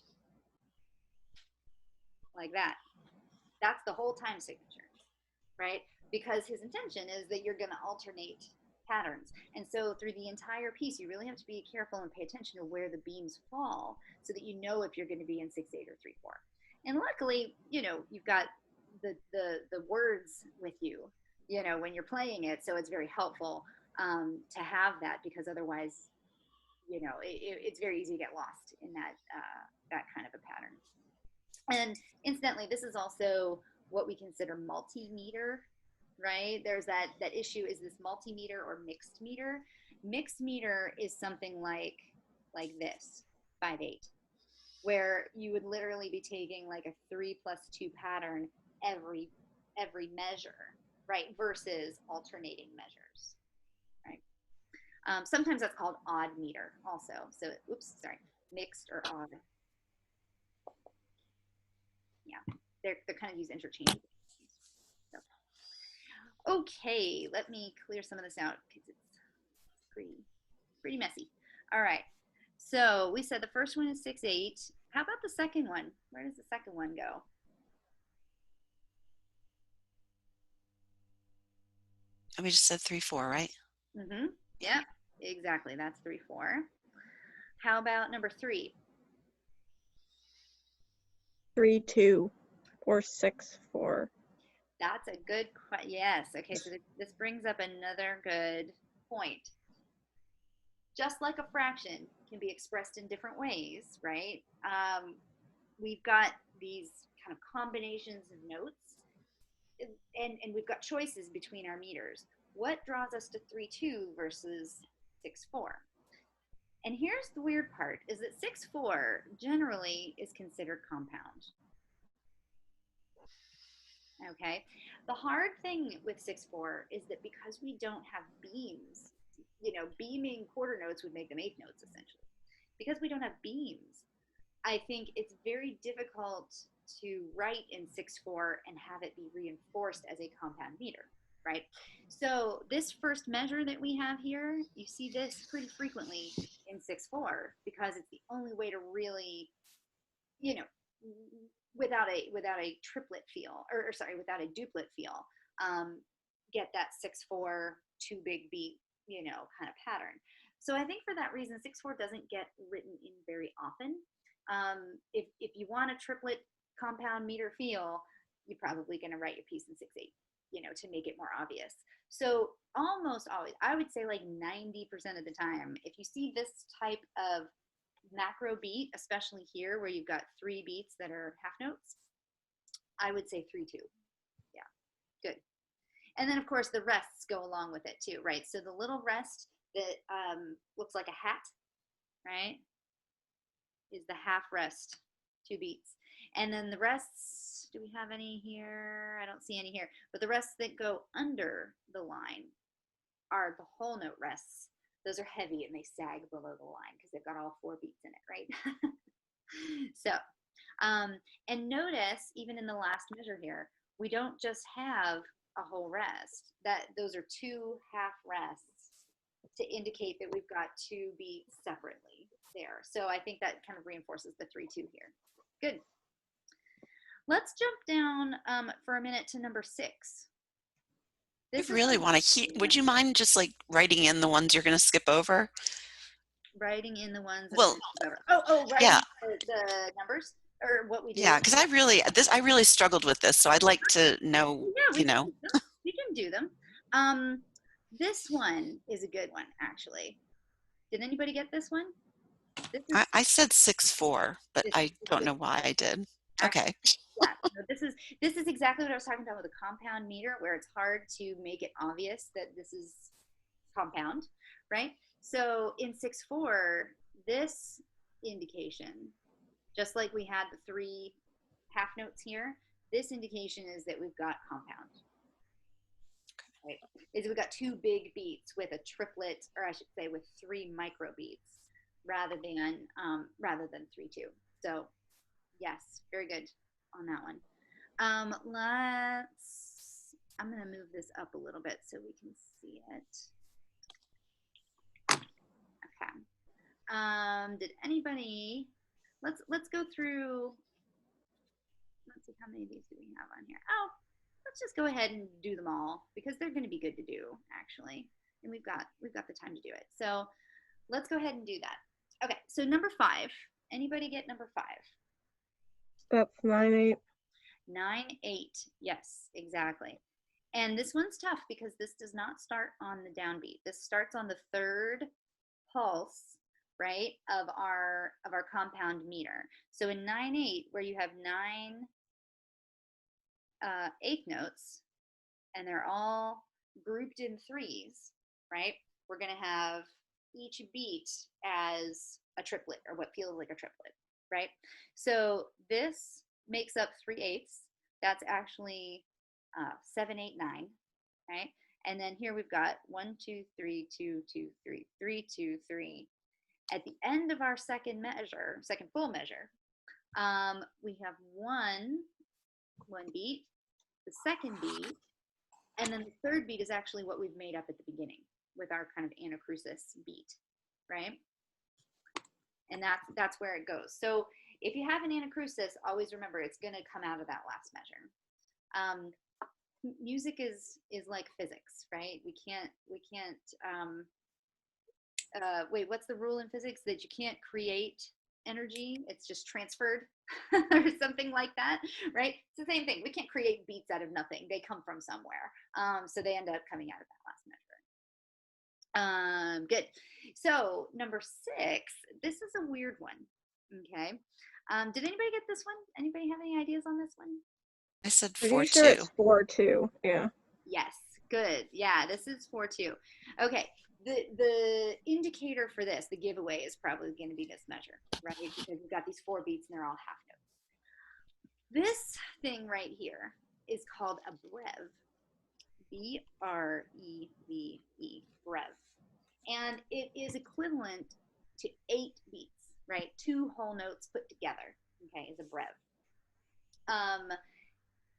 like that. That's the whole time signature, right? Because his intention is that you're going to alternate patterns. And so through the entire piece, you really have to be careful and pay attention to where the beams fall so that you know if you're going to be in 6/8 or 3/4. And luckily, you know, you've got the words with you, you know, when you're playing it. So it's very helpful to have that, because otherwise, you know, it's very easy to get lost in that kind of a pattern. And incidentally, this is also what we consider multimeter, right? There's that issue, is this multimeter or mixed meter? Mixed meter is something like this, 5/8, where you would literally be taking like a 3+2 pattern every measure, right? Versus alternating measures, right? Sometimes that's called odd meter also. So, oops, sorry, mixed or odd. Yeah, they're kind of used interchangeably. So, okay, let me clear some of this out because it's pretty messy. All right, so we said the first one is 6/8. How about the second one? Where does the second one go? And we just said 3/4, right? Yeah, exactly. That's 3/4. How about number 3? 3/2 or 6/4. That's a good question. Yes. Okay, so this brings up another good point. Just like a fraction can be expressed in different ways, right? We've got these kind of combinations of notes, and we've got choices between our meters. What draws us to 3/2 versus 6/4? And here's the weird part, is that 6/4 generally is considered compound. Okay. The hard thing with 6/4 is that because we don't have beams, you know, beaming quarter notes would make them eighth notes essentially. Because we don't have beams, I think it's very difficult to write in 6/4 and have it be reinforced as a compound meter, right? So this first measure that we have here, you see this pretty frequently in 6/4 because it's the only way to really, you know, without a triplet feel, or sorry, without a duplet feel, get that 6/4 two big beat, you know, kind of pattern. So I think for that reason, 6/4 doesn't get written in very often. If you want a triplet compound meter feel, you're probably going to write your piece in 6/8, you know, to make it more obvious. So almost always, I would say like 90% of the time, if you see this type of macro beat, especially here where you've got 3 beats that are half notes, I would say 3/2. Yeah, good. And then of course the rests go along with it too, right? So the little rest that looks like a hat, right, is the half rest, 2 beats. And then the rests Do we have any here? I don't see any here. But the rests that go under the line are the whole note rests. Those are heavy and they sag below the line because they've got all 4 beats in it, right? So, and notice even in the last measure here, we don't just have a whole rest. Those are 2 half rests to indicate that we've got 2 beats separately there. So I think that kind of reinforces the 3-2 here. Good. Let's jump down for a minute to number 6. I This is really one- want to would you mind just like writing in the ones you're going to skip over? writing in the ones that Well, writing yeah. the numbers or what we do. Yeah, because I really struggled with this, so I'd like to know, Yeah, you know. we can do them. This one is a good one, actually. Did anybody get this one? This is, I said 6-4, but This I is don't good. know why I did. Actually, Okay. yeah, no, this is exactly what I was talking about with a compound meter, where it's hard to make it obvious that this is compound, right? So in 6-4, this indication, just like we had the 3 half notes here, this indication is that we've got compound. Right? Is we've got 2 big beats with a triplet, or I should say with 3 micro beats, rather than 3-2. So yes, very good on that one. I'm gonna move this up a little bit so we can see it. Okay. Did anybody? Let's go through. Let's see, how many of these do we have on here? Oh, let's just go ahead and do them all because they're going to be good to do actually, and we've got the time to do it. So let's go ahead and do that. Okay, so number 5. Anybody get number 5? That's 9/8. 9/8. Yes, exactly. And this one's tough because this does not start on the downbeat. This starts on the 3rd pulse, right, of our compound meter. So in 9/8, where you have 9 eighth notes, and they're all grouped in 3s, right? We're gonna have each beat as a triplet, or what feels like a triplet, right? So this makes up 3/8. That's actually 7, 8, 9, right? And then here we've got 1, 2, 3, 2, 2, 3, 3, 2, 3. At the end of our second full measure, we have one beat, the second beat, and then the third beat is actually what we've made up at the beginning with our kind of anacrusis beat, right? And that's where it goes. So if you have an anacrusis, always remember it's going to come out of that last measure. Music is like physics, right? We can't wait, what's the rule in physics? That you can't create energy, it's just transferred or something like that, right? It's the same thing. We can't create beats out of nothing. They come from somewhere. So they end up coming out of that last measure. Good. So number 6, this is a weird one. Okay. Did anybody get this one? Anybody have any ideas on this one? I said Pretty 4-2. sure it's 4/2. Yeah. Yes. Good. Yeah, this is 4/2. Okay. The indicator for this, the giveaway, is probably going to be this measure, right? Because we've got these 4 beats and they're all half notes. This thing right here is called a brev. B-R-E-V-E, brev. And it is equivalent to 8 beats, right? 2 whole notes put together, okay, is a brev.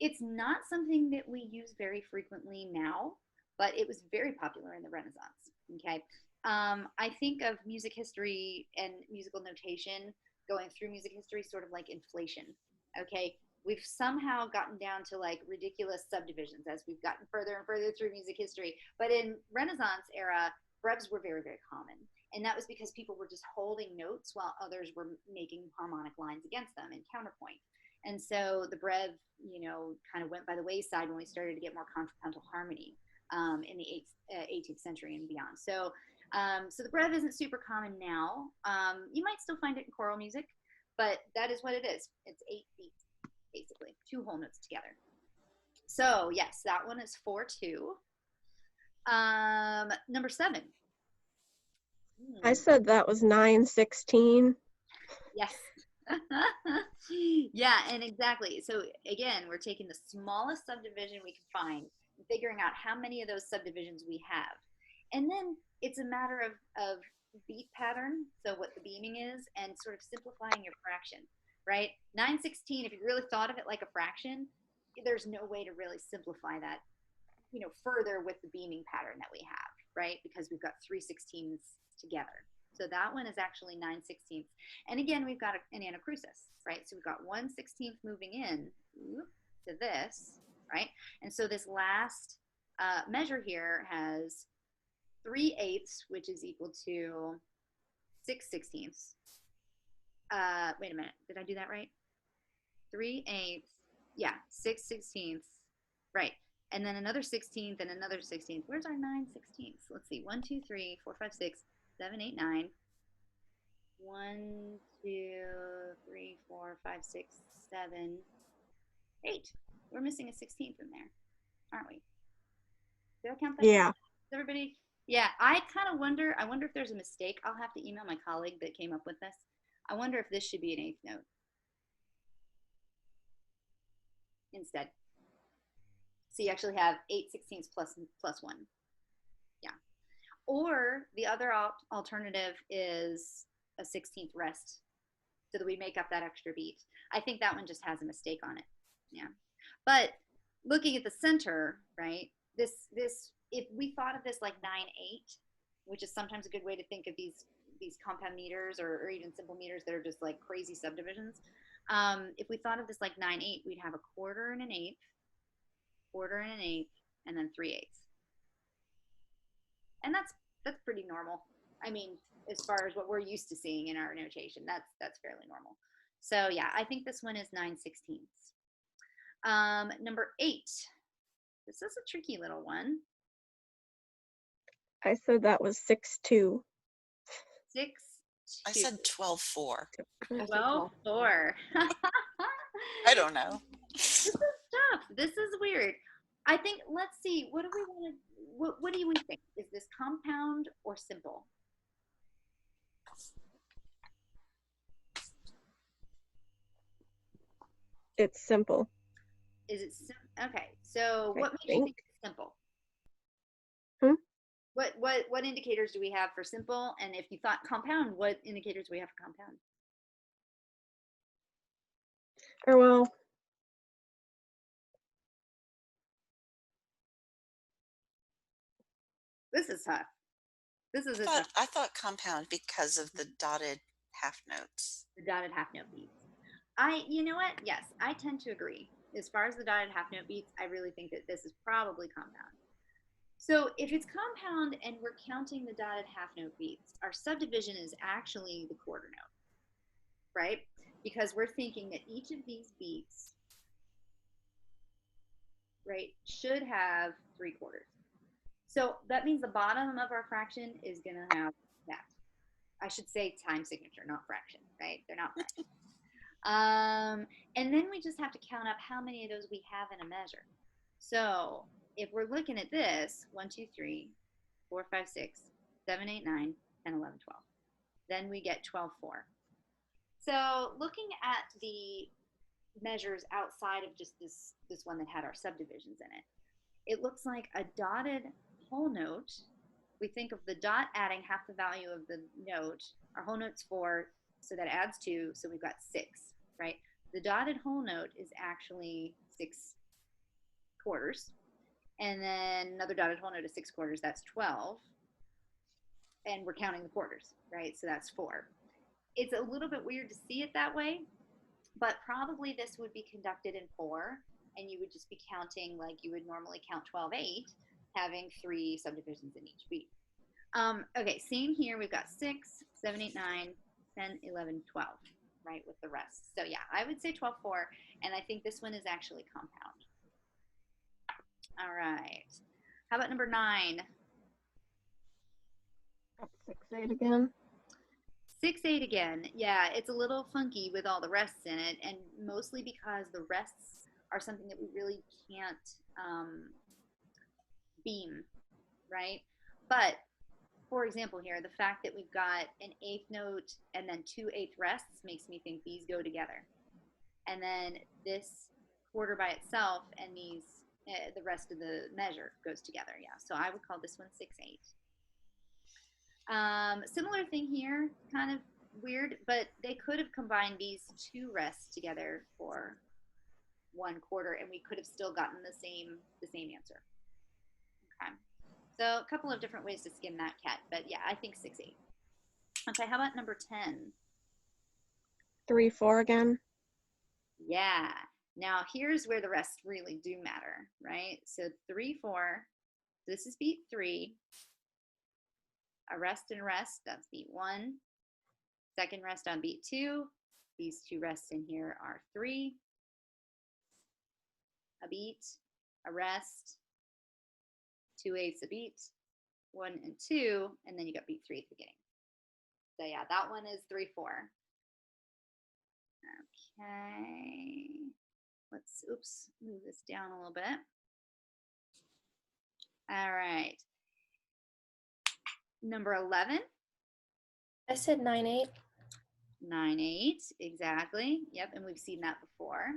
It's not something that we use very frequently now, but it was very popular in the Renaissance, okay? I think of music history and musical notation going through music history sort of like inflation, okay? We've somehow gotten down to like ridiculous subdivisions as we've gotten further and further through music history. But in Renaissance era, brevs were very, very common. And that was because people were just holding notes while others were making harmonic lines against them in counterpoint. And so the brev, kind of went by the wayside when we started to get more contrapuntal harmony in the 18th century and beyond. So the brev isn't super common now. You might still find it in choral music, but that is what it is. It's 8 beats, basically, 2 whole notes together. So yes, that one is 4/2. Number 7. I said that was 9/16. Yes. Yeah, and exactly. So again, we're taking the smallest subdivision we can find, and figuring out how many of those subdivisions we have. And then it's a matter of beat pattern, so what the beaming is, and sort of simplifying your fraction, right? 9/16, if you really thought of it like a fraction, there's no way to really simplify that, further with the beaming pattern that we have, right? Because we've got 3/16 together. So that one is actually 9/16. And again, we've got an anacrusis, right? So we've got 1/16 moving in to this, right? And so this last measure here has 3/8, which is equal to 6/16. Wait a minute, did I do that right? 3/8, yeah, 6/16, right? And then another 16th and another 16th. Where's our 9/16? Let's see, 1, 2, 3, 4, 5, 6, 7, 8, 9. 1, 2, 3, 4, 5, 6, 7, 8. We're missing a 16th in there, aren't we? Did I count that? Yeah. Everybody? Yeah, I kind of wonder. I wonder if there's a mistake. I'll have to email my colleague that came up with this. I wonder if this should be an eighth note instead. So you actually have 8/16 plus 1. Yeah. Or the other alternative is a 16th rest so that we make up that extra beat. I think that one just has a mistake on it. Yeah. But looking at the center, right, this if we thought of this like 9/8, which is sometimes a good way to think of these compound meters or even simple meters that are just like crazy subdivisions. If we thought of this like 9/8, we'd have a quarter and an eighth, quarter and an eighth, and then 3/8. And that's pretty normal. I mean, as far as what we're used to seeing in our notation, that's fairly normal. So yeah, I think this one is 9/16. Number 8. This is a tricky little one. I said that was 6/2. 6/2. I said 12/4. 12/4. I don't know. This is tough. This is weird. I think, let's see, what do we want to, what do we think? Is this compound or simple? It's simple. Is it okay? So I what makes you think think. it's simple? Hmm? What indicators do we have for simple? And if you thought compound, what indicators do we have for compound? Or well, This is tough. This is a tough. I thought compound because of the dotted half notes. The dotted half note beats. You know what? Yes, I tend to agree. As far as the dotted half note beats, I really think that this is probably compound. So if it's compound and we're counting the dotted half note beats, our subdivision is actually the quarter note, right? Because we're thinking that each of these beats, right, should have 3/4. So that means the bottom of our fraction is going to have that. I should say time signature, not fraction, right? They're not fraction. And then we just have to count up how many of those we have in a measure. So if we're looking at this, 1, 2, 3, 4, 5, 6, 7, 8, 9, 10, 11, 12. Then we get 12/4. So looking at the measures outside of just this one that had our subdivisions in it, it looks like a dotted whole note. We think of the dot adding half the value of the note. Our whole note's 4, so that adds 2, so we've got 6, right? The dotted whole note is actually 6/4. And then another dotted whole note is 6/4, that's 12. And we're counting the quarters, right? So that's 4. It's a little bit weird to see it that way, but probably this would be conducted in 4, and you would just be counting like you would normally count 12/8, having 3 subdivisions in each beat. Okay, same here. We've got 6, 7, 8, 9, 10, 11, 12, right, with the rest. So yeah, I would say 12/4, and I think this one is actually compound. All right. How about number 9? that's 6/8 again. 6/8 again. Yeah, it's a little funky with all the rests in it, and mostly because the rests are something that we really can't beam, right? But for example here, the fact that we've got an eighth note and then 2/8 rests makes me think these go together. And then this quarter by itself and these, the rest of the measure goes together. Yeah, so I would call this one 6/8. Similar thing here, kind of weird, but they could have combined these two rests together for 1/4, and we could have still gotten the same answer. Okay, so a couple of different ways to skin that cat, but yeah, I think 6/8. Okay, how about number 10? 3/4 again. Yeah. Now here's where the rests really do matter, right? So 3/4. This is beat 3. A rest and rest, that's beat 1. Second rest on beat 2. These two rests in here are 3. A beat, a rest, 2/8 a beat, 1 and 2, and then you got beat 3 at the beginning. So yeah, that one is 3/4. Okay. Let's, oops, move this down a little bit. All right. Number 11. I said 9/8. 9/8, exactly. Yep, and we've seen that before.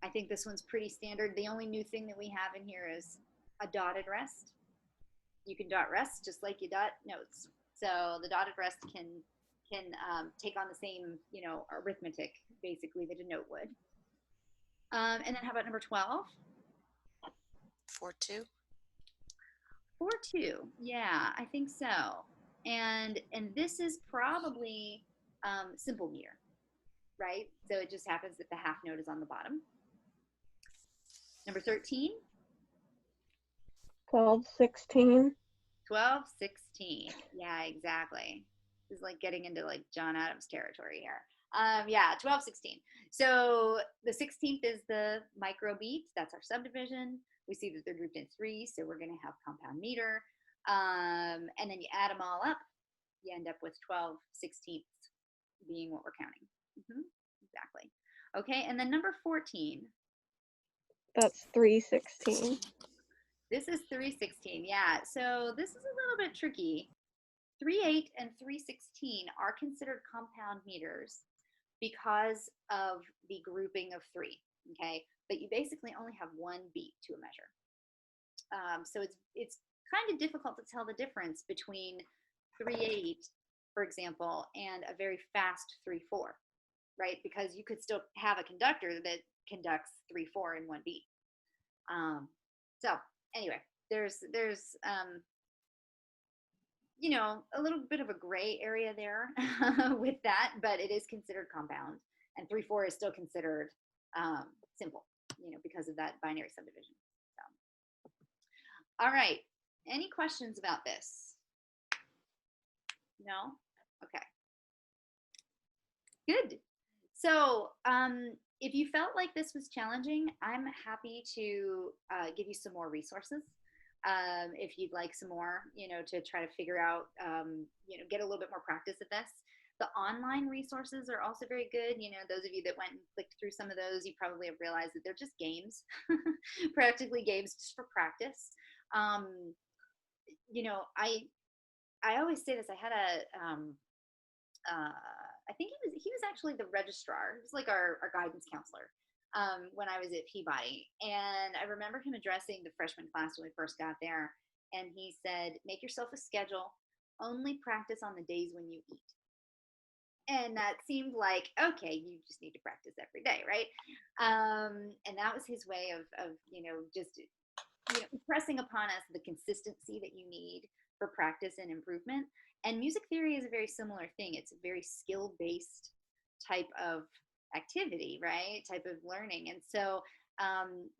I think this one's pretty standard. The only new thing that we have in here is a dotted rest. You can dot rest just like you dot notes. So the dotted rest can take on the same, arithmetic basically that a note would. And then how about number 12? 4/2. 4/2. Yeah, I think so. And this is probably simple meter, right? So it just happens that the half note is on the bottom. Number 13. 12/16. 12/16. Yeah, exactly. This is like getting into like John Adams territory here. Yeah, 12/16. So the 16th is the microbeat. That's our subdivision. We see that they're grouped in 3, so we're going to have compound meter. And then you add them all up, you end up with 12/16 being what we're counting. Exactly. Okay, and then number 14. That's 3/16. This is 3/16. Yeah, so this is a little bit tricky. 3/8 and 3/16 are considered compound meters because of the grouping of 3. Okay, but you basically only have one beat to a measure. So it's kind of difficult to tell the difference between 3/8, for example, and a very fast 3/4, right? Because you could still have a conductor that conducts 3/4 in one beat. So anyway, there's a little bit of a gray area there with that, but it is considered compound, and 3/4 is still considered simple, because of that binary subdivision. So, all right. Any questions about this? No? Okay. Good. So, if you felt like this was challenging, I'm happy to give you some more resources. If you'd like some more, to try to figure out, get a little bit more practice at this. The online resources are also very good. Those of you that went and clicked through some of those, you probably have realized that they're just games, practically games just for practice. I always say this. I had I think he was actually the registrar. He was like our guidance counselor when I was at Peabody. And I remember him addressing the freshman class when we first got there. And he said, make yourself a schedule, only practice on the days when you eat. And that seemed like, okay, you just need to practice every day, right? And that was his way of just impressing upon us the consistency that you need for practice and improvement. And music theory is a very similar thing. It's a very skill-based type of activity, right? Type of learning. And so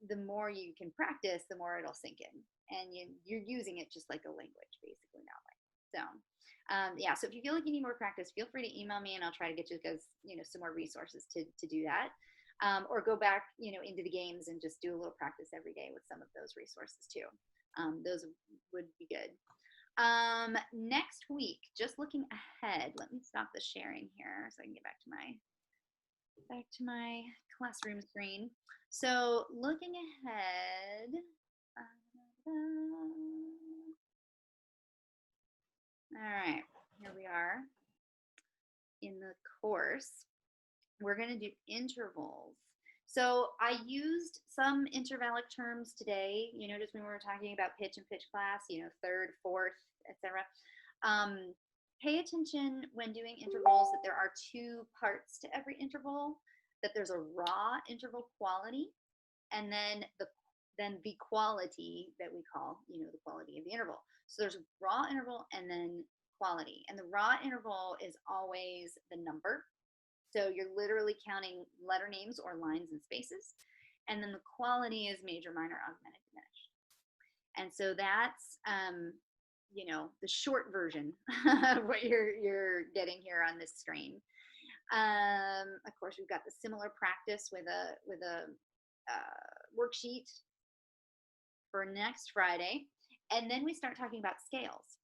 the more you can practice, the more it'll sink in. And you're using it just like a language, basically, that way. So yeah, so if you feel like you need more practice, feel free to email me and I'll try to get you guys, some more resources to do that. Or go back, into the games and just do a little practice every day with some of those resources too. Those would be good. Next week, just looking ahead, let me stop the sharing here so I can get back to my classroom screen. So looking ahead, course, we're going to do intervals. So I used some intervallic terms today. You notice when we were talking about pitch and pitch class, third, fourth, etc. Pay attention when doing intervals that there are two parts to every interval, that there's a raw interval quality, and then the quality that we call, the quality of the interval. So there's raw interval and then quality. And the raw interval is always the number. So you're literally counting letter names or lines and spaces. And then the quality is major, minor, augmented, diminished. And so that's, the short version of what you're getting here on this screen. Of course, we've got the similar practice with a worksheet for next Friday. And then we start talking about scales.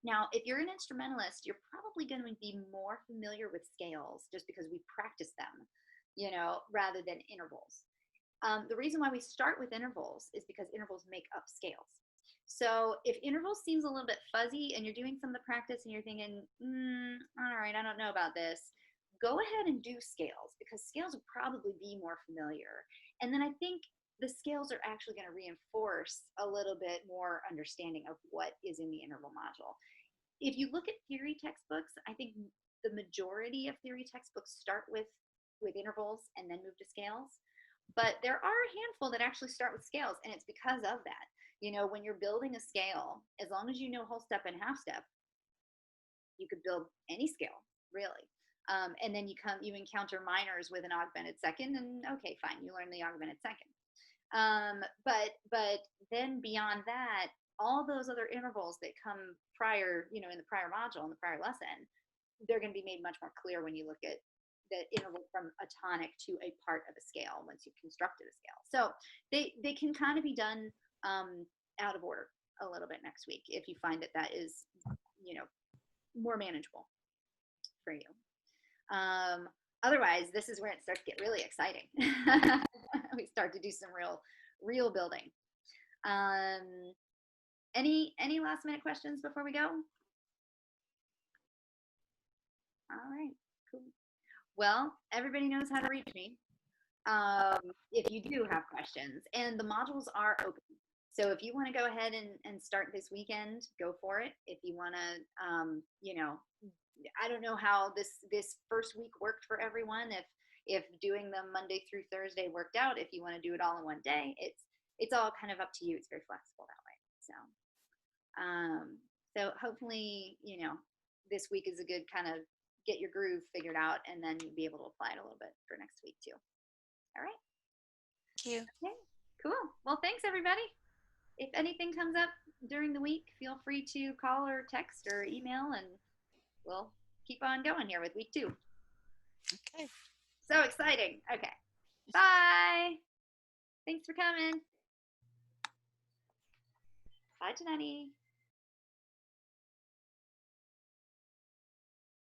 Now, if you're an instrumentalist, you're probably going to be more familiar with scales just because we practice them, rather than intervals. The reason why we start with intervals is because intervals make up scales. So if intervals seems a little bit fuzzy and you're doing some of the practice and you're thinking, all right, I don't know about this, go ahead and do scales because scales will probably be more familiar. And then I think the scales are actually going to reinforce a little bit more understanding of what is in the interval module. If you look at theory textbooks, I think the majority of theory textbooks start with intervals and then move to scales. But there are a handful that actually start with scales, and it's because of that. When you're building a scale, as long as you know whole step and half step, you could build any scale, really. And then you encounter minors with an augmented second, and okay, fine, you learn the augmented second. But then beyond that, all those other intervals that come prior, in the prior module, in the prior lesson, they're going to be made much more clear when you look at the interval from a tonic to a part of a scale once you've constructed a scale. So they can kind of be done out of order a little bit next week if you find that is, more manageable for you. Otherwise, this is where it starts to get really exciting. We start to do some real building. Any last minute questions before we go? All right, cool. Well, everybody knows how to reach me if you do have questions, and the modules are open. So if you want to go ahead and start this weekend, go for it. If you want to, I don't know how this first week worked for everyone. If doing them Monday through Thursday worked out, if you want to do it all in one day, it's all kind of up to you. It's very flexible that way. So hopefully, this week is a good kind of get your groove figured out, and then you'll be able to apply it a little bit for next week too. All right. Thank you. Okay, cool. Well, thanks everybody. If anything comes up during the week, feel free to call or text or email, and we'll keep on going here with week 2. Okay. So exciting. Okay. Bye. Thanks for coming. Bye, Janani.